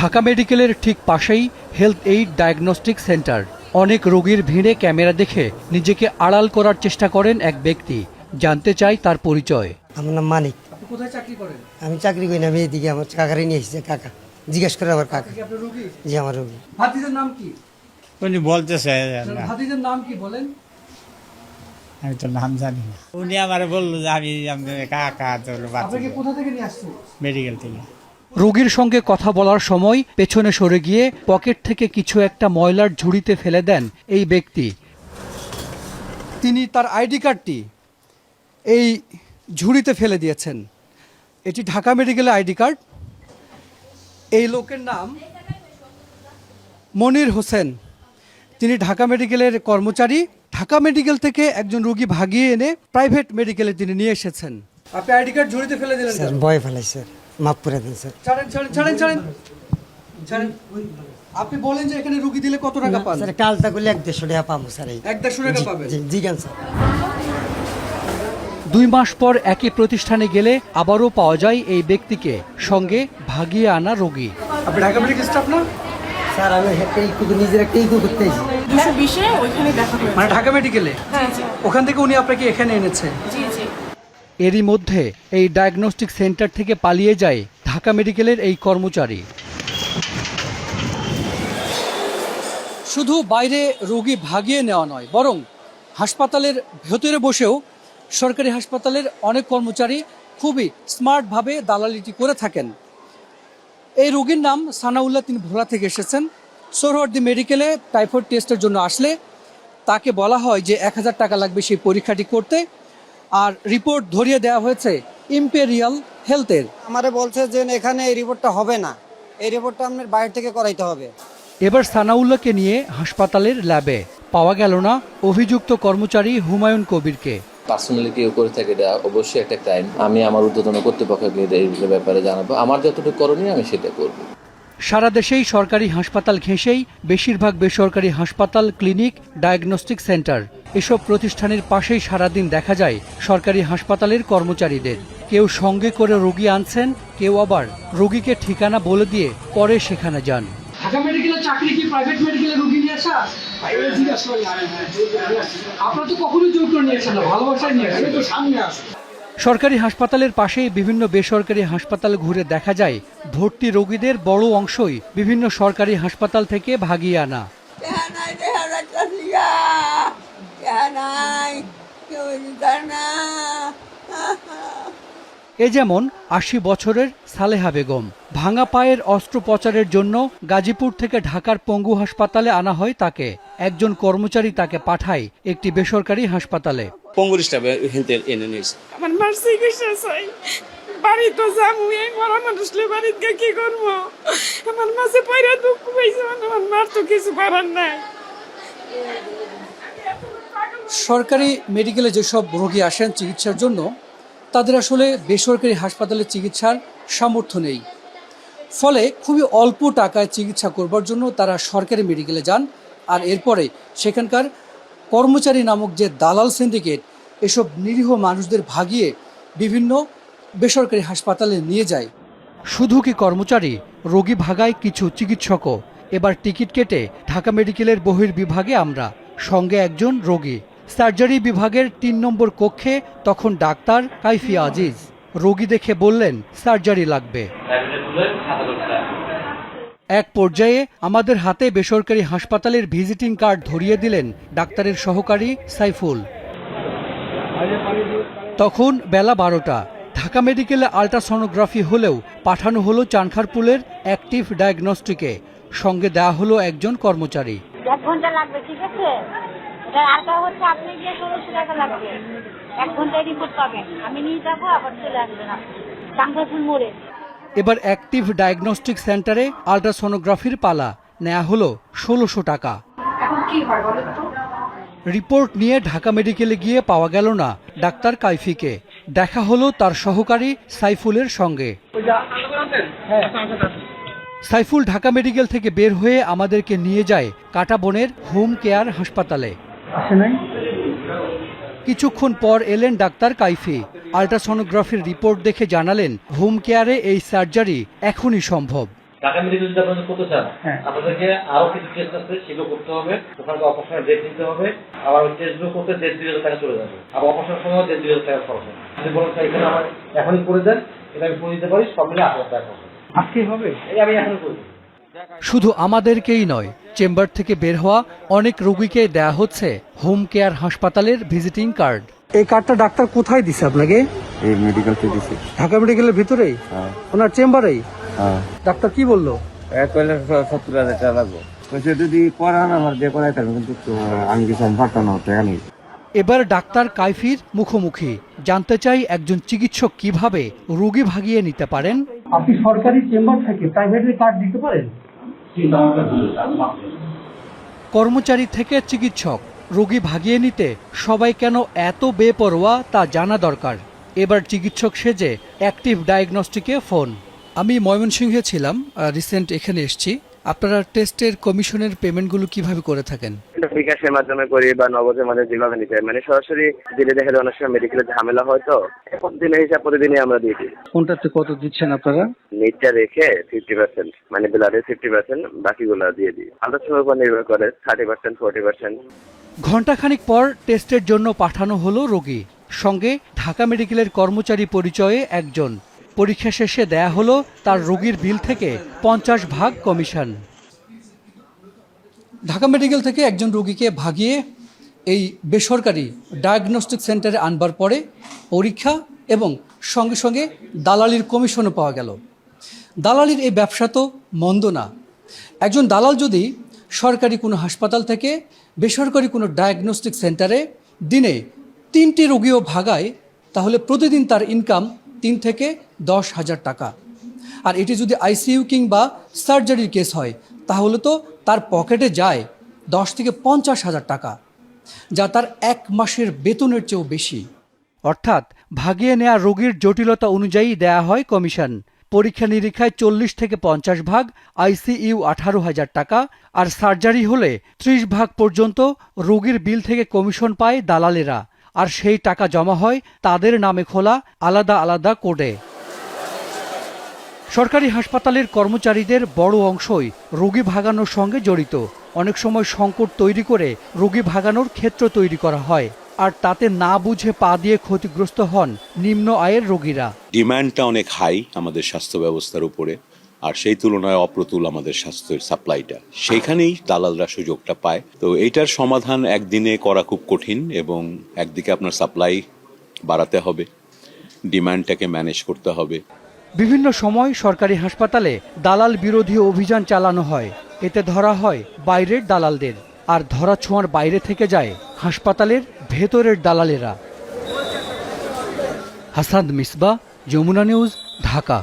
ঢাকা মেডিকেলের ঠিক পাশেই হেলথ এইড ডায়াগনস্টিক সেন্টার। অনেক রোগীর ভিড়ে ক্যামেরা দেখে নিজেকে আড়াল করার চেষ্টা করেন এক ব্যক্তি। জানতে চাই তার পরিচয়। আমার নাম মানিক। আপনি কোথায় চাকরি করেন? আমি চাকরি করি না, আমি এদিকে আমার কাকারে নিয়ে এসেছি। কাকা জিজ্ঞেস করে আমার কাকা। আপনি রোগী? জি আমার রোগী। ভাতিজার নাম কি? উনি বলতেছে ভাতিজার নাম কি বলেন? আমি তো নাম জানি না। উনি আমার বললো যে আমি কাকা আপনাকে কোথা থেকে নিয়ে আসছেন? মেডিকেল থেকে। রোগীর সঙ্গে কথা বলার সময় পেছনে সরে গিয়ে পকেট থেকে কিছু একটা ময়লার ঝুড়িতে ফেলে দেন এই ব্যক্তি। তিনি তার আইডি কার্ডটি এই ঝুড়িতে ফেলে দিয়েছেন। এটি ঢাকা মেডিকেলের আইডি কার্ড। এই লোকের নাম মনির হোসেন। তিনি ঢাকা মেডিকেলের কর্মচারী। ঢাকা মেডিকেল থেকে একজন রোগী ভাগিয়ে এনে প্রাইভেট মেডিকেলে তিনি নিয়ে এসেছেন। আপনি আইডি কার্ড ঝুড়িতে ফেলে দিলেন স্যার ভয় ফেলাই স্যার, মাফ করে দেন স্যার। ছাড়েন ছাড়েন ছাড়েন ছাড়েন ছাড়েন। আপনি বলেন যে এখানে রোগী দিলে কত টাকা পান? স্যার কালটা করলে 150 টাকা পাবো স্যার। 150 টাকা পাবেন? জি জ্ঞান স্যার। 2 মাস পর একই প্রতিষ্ঠানে গেলে আবারও পাওয়া যায় এই ব্যক্তিকে, সঙ্গে ভাগিয়ে আনা রোগী। আপনি ঢাকা মেডিকেল স্টাফ না? স্যার আমি একটা নিজের একটা করতে এসেছি। 220-এ ওইখানে দেখা হয়েছে। মানে ঢাকা মেডিকেলে? হ্যাঁ জি। ওখান থেকে উনি আপনাকে এখানে এনেছে? জি জি। এরই মধ্যে এই ডায়াগনস্টিক সেন্টার থেকে পালিয়ে যায় ঢাকা মেডিকেলের এই কর্মচারী। শুধু বাইরে রোগী ভাগিয়ে নেওয়া নয়, বরং হাসপাতালের ভেতরে বসেও সরকারি হাসপাতালের অনেক কর্মচারী খুবই স্মার্টভাবে দালালিটি করে থাকেন। এই রোগীর নাম সানাউল্লাহ, তিনি ভোলা থেকে এসেছেন। সোহরাওয়ার্দী মেডিকেলে টাইফয়েড টেস্টের জন্য আসলে তাকে বলা হয় যে 1000 টাকা লাগবে সেই পরীক্ষাটি করতে, আর রিপোর্ট ধরিয়ে দেওয়া হয়েছে ইম্পেরিয়াল হেলথের। আমারে বলছে যে এখানে এই রিপোর্টটা হবে না, এই রিপোর্টটা আপনার বাইরে থেকে করাইতে হবে। এবার সানাউল্লাহকে নিয়ে হাসপাতালের ল্যাবে পাওয়া গেল না অভিযুক্ত কর্মচারী হুমায়ুন কবিরকে। পার্সোনালি কেউ করে থাকে এটা অবশ্যই একটা ক্রাইম। আমি আমার ঊর্ধ্বতন কর্তৃপক্ষকে এই ব্যাপারে জানাবো। আমার যতটুকু করণীয় আমি সেটা করব। সারা দেশেই সরকারি হাসপাতাল ঘেঁষেই বেশিরভাগ বেসরকারি হাসপাতাল, ক্লিনিক, ডায়াগনস্টিক সেন্টার, এসব প্রতিষ্ঠানের পাশেই সারাদিন দেখা যায় সরকারি হাসপাতালের কর্মচারীদের। কেউ সঙ্গে করে রোগী আনছেন, কেউ আবার রোগীকে ঠিকানা বলে দিয়ে পরে সেখানে যান। ঢাকা মেডিকেলের চাকরি কি প্রাইভেট মেডিকেলে রোগী নিয়ে আসা? আপনারা তো কখনোই জোর করে নিয়ে আসেন না, ভালোবাসায় নিয়ে আসেন। সরকারি হাসপাতালের পাশেই বিভিন্ন বেসরকারি হাসপাতাল ঘুরে দেখা যায় ভর্তি রোগীদের বড় অংশই বিভিন্ন সরকারি হাসপাতাল থেকে ভাগিয়ে আনা। এ যেমন 80 বছরের সালেহা বেগম। ভাঙা পায়ের অস্ত্রোপচারের জন্য গাজীপুর থেকে ঢাকার পঙ্গু হাসপাতালে আনা হয় তাকে। একজন কর্মচারী তাকে পাঠায় একটি বেসরকারি হাসপাতালে। আমার মার চিকিৎসা চাই, বাড়ি তো যাবো, এই বড় মানুষলে বাড়িতে কি করবো? আমার মাঝে পয়রা দুঃখ পাইছে, আমার মার তো কিছু করার নাই। সরকারি মেডিকেলে যেসব রোগী আসেন চিকিৎসার জন্য, তাদের আসলে বেসরকারি হাসপাতালে চিকিৎসার সামর্থ্য নেই। ফলে খুবই অল্প টাকায় চিকিৎসা করবার জন্য তারা সরকারি মেডিকেলে যান, আর এরপরে সেখানকার কর্মচারী নামক যে দালাল সিন্ডিকেট এসব নিরীহ মানুষদের ভাগিয়ে বিভিন্ন বেসরকারি হাসপাতালে নিয়ে যায়। শুধু কি কর্মচারী, রোগী ভাগায় কিছু চিকিৎসকও। এবার টিকিট কেটে ঢাকা মেডিকেলের বহির্বিভাগে আমরা, সঙ্গে একজন রোগী। সার্জারি বিভাগের 3 নম্বর কক্ষে তখন ডাক্তার কাইফি আজিজ। রোগী দেখে বললেন সার্জারি লাগবে। এক পর্যায়ে আমাদের হাতে বেসরকারি হাসপাতালের ভিজিটিং কার্ড ধরিয়ে দিলেন ডাক্তারের সহকারী সাইফুল। তখন বেলা 12টা। ঢাকা মেডিকেলে আল্ট্রাসনোগ্রাফি হলেও পাঠানো হলো চানখারপুলের অ্যাক্টিভ ডায়াগনস্টিকে। সঙ্গে দেওয়া হলো একজন কর্মচারী। 1 ঘন্টা লাগবে, ঠিক আছে? এটা আরটা হচ্ছে আপনি যে 1600 টাকা লাগবে। 1 ঘন্টায় রিপোর্ট পাবেন, আমি নিয়ে যাবো, আবার চলে আসবেন আপনি চানখারপুল মোড়ে। এবার অ্যাক্টিভ ডায়াগনস্টিক সেন্টারে আল্ট্রাসনোগ্রাফির পালা। নেওয়া হলো 1600 টাকা। এখন কি হয় বলেন তো? রিপোর্ট নিয়ে ঢাকা মেডিকেলে গিয়ে পাওয়া গেল না ডাক্তার কাইফিকে। দেখা হলো তার সহকারী সাইফুলের সঙ্গে। সাইফুল ঢাকা মেডিকেল থেকে বের হয়ে আমাদেরকে নিয়ে যায় কাঁটাবনের হোম কেয়ার হাসপাতালে। কিছুক্ষণ পর এলেন ডাক্তার কাইফি। আল্ট্রাসনোগ্রাফির রিপোর্ট দেখে জানালেন হোম কেয়ারে এই সার্জারি এখনই সম্ভব। ঢাকা মেডিকেল যদি আপনাদের করতে চান, আপনাদেরকে আরো কিছু টেস্ট আছে, সেগুলো করতে হবে। ওখানে অপারেশনের ডেট নিতে হবে, আবার ওই টেস্টগুলো করতে 1,500 টাকা চলে যাবে, আবার অপারেশনের সময় 1,500 টাকা খরচ হবে। যদি বলেন এখানে আমার এখনই করে দেন, এটা আমি করে দিতে পারি, সব মিলে 8,000 টাকা খরচ হবে। আজকে হবে? এই আমি এখন করে দিই। শুধু আমাদেরকেই নয়, চেম্বার থেকে বের হওয়া অনেক রোগীকে দেয়া হচ্ছে হোম কেয়ার হাসপাতালের ভিজিটিং কার্ড। এই কার্ডটা ডাক্তার কোথায় দিছে আপনাকে? এই মেডিকেল থেকে দিছে। ঢাকা মেডিকেলের ভিতরেই? ওনার চেম্বারেই? ডাক্তার কি বললো? 70,000 টাকা লাগবে। যদি করান আমার দিয়ে করাই থাকবে, কিন্তু আমি কিছু পারতাম না, টাকা নেই। এবার ডাক্তার কাইফির মুখোমুখি। জানতে চাই একজন চিকিৎসক কিভাবে রোগী ভাগিয়ে নিতে পারেন। আপনি সরকারি চেম্বার থেকে প্রাইভেটের কার্ড দিতে পারেন? কর্মচারী থেকে চিকিৎসক, রোগী ভাগিয়ে নিতে সবাই কেন এত বেপরোয়া তা জানা দরকার। এবার চিকিৎসক সেজে অ্যাক্টিভ ডায়াগনস্টিকে ফোন। আমি ময়মনসিংহে ছিলাম, রিসেন্ট এখানে এসেছি। আপনারা টেস্টের কমিশনের পেমেন্টগুলো কিভাবে করে থাকেন? বিকাশের মাধ্যমে করি বা নগদের মাধ্যমে যেভাবে নিতে হয়, মানে সরাসরি দিলে দেখা যায় অনেক সময় মেডিকেলের ঝামেলা হয়, তো প্রতিদিনের হিসাব প্রতিদিনই আমরা দিয়ে দিই। কোনটাতে কত দিচ্ছেন আপনারা? নিটটা রেখে 50%, মানে ব্লাডের 50%, বাকিগুলো দিয়ে দিই। আলোচনার উপর নির্ভর করে 30%, 40%। ঘণ্টাখানিক পর টেস্টের জন্য পাঠানো হলো রোগী, সঙ্গে ঢাকা মেডিকেলের কর্মচারী পরিচয়ে একজন। পরীক্ষা শেষে দেয়া হলো তার রোগীর বিল থেকে 50% কমিশন। ঢাকা মেডিকেল থেকে একজন রোগীকে ভাগিয়ে এই বেসরকারি ডায়াগনস্টিক সেন্টারে আনবার পরে পরীক্ষা এবং সঙ্গে সঙ্গে দালালির কমিশনও পাওয়া গেল। দালালির এই ব্যবসা তো মন্দ না। একজন দালাল যদি সরকারি কোনো হাসপাতাল থেকে বেসরকারি কোনো ডায়াগনস্টিক সেন্টারে দিনে 3টি রোগীও ভাগায়, তাহলে প্রতিদিন তার ইনকাম 3 থেকে 10,000 টাকা। আর এটি যদি আইসিইউ কিংবা সার্জারির কেস হয়, তাহলে তো তার পকেটে যায় 10 থেকে 50,000 টাকা, যা তার 1 মাসের বেতনের চেয়েও বেশি। অর্থাৎ ভাগিয়ে নেওয়া রোগীর জটিলতা অনুযায়ী দেয়া হয় কমিশন। পরীক্ষা নিরীক্ষায় 40 থেকে 50%, আইসিইউ 18,000 টাকা, আর সার্জারি হলে 30% পর্যন্ত রোগীর বিল থেকে কমিশন পায় দালালেরা। আর সেই টাকা জমা হয় তাদের নামে খোলা আলাদা আলাদা কোডে। সরকারি হাসপাতালের কর্মচারীদের বড় অংশই রোগী ভাগানোর সঙ্গে জড়িত। অনেক সময় সংকট তৈরি করে রোগী ভাগানোর ক্ষেত্র তৈরি করা হয়, আর তাতে না বুঝে পা দিয়ে ক্ষতিগ্রস্ত হন নিম্ন আয়ের রোগীরা। ডিমান্ডটা অনেক হাই আমাদের স্বাস্থ্য ব্যবস্থার উপরে, আর সেই তুলনায় অপ্রতুল আমাদের স্বাস্থ্যের সাপ্লাইটা। সেইখানেই দালালরা সুযোগটা পায়। তো এইটার সমাধান একদিনে করা খুব কঠিন, এবং একদিকে আপনার সাপ্লাই বাড়াতে হবে, ডিমান্ডটাকে ম্যানেজ করতে হবে। বিভিন্ন সময় সরকারি হাসপাতালে দালাল বিরোধী অভিযান চালানো হয়। এতে ধরা হয় বাইরের দালালদের, আর ধরা ছোঁয়ার বাইরে থেকে যায় হাসপাতালের ভেতরের দালালেরা। হাসান মিসবাহ, যমুনা নিউজ, ঢাকা।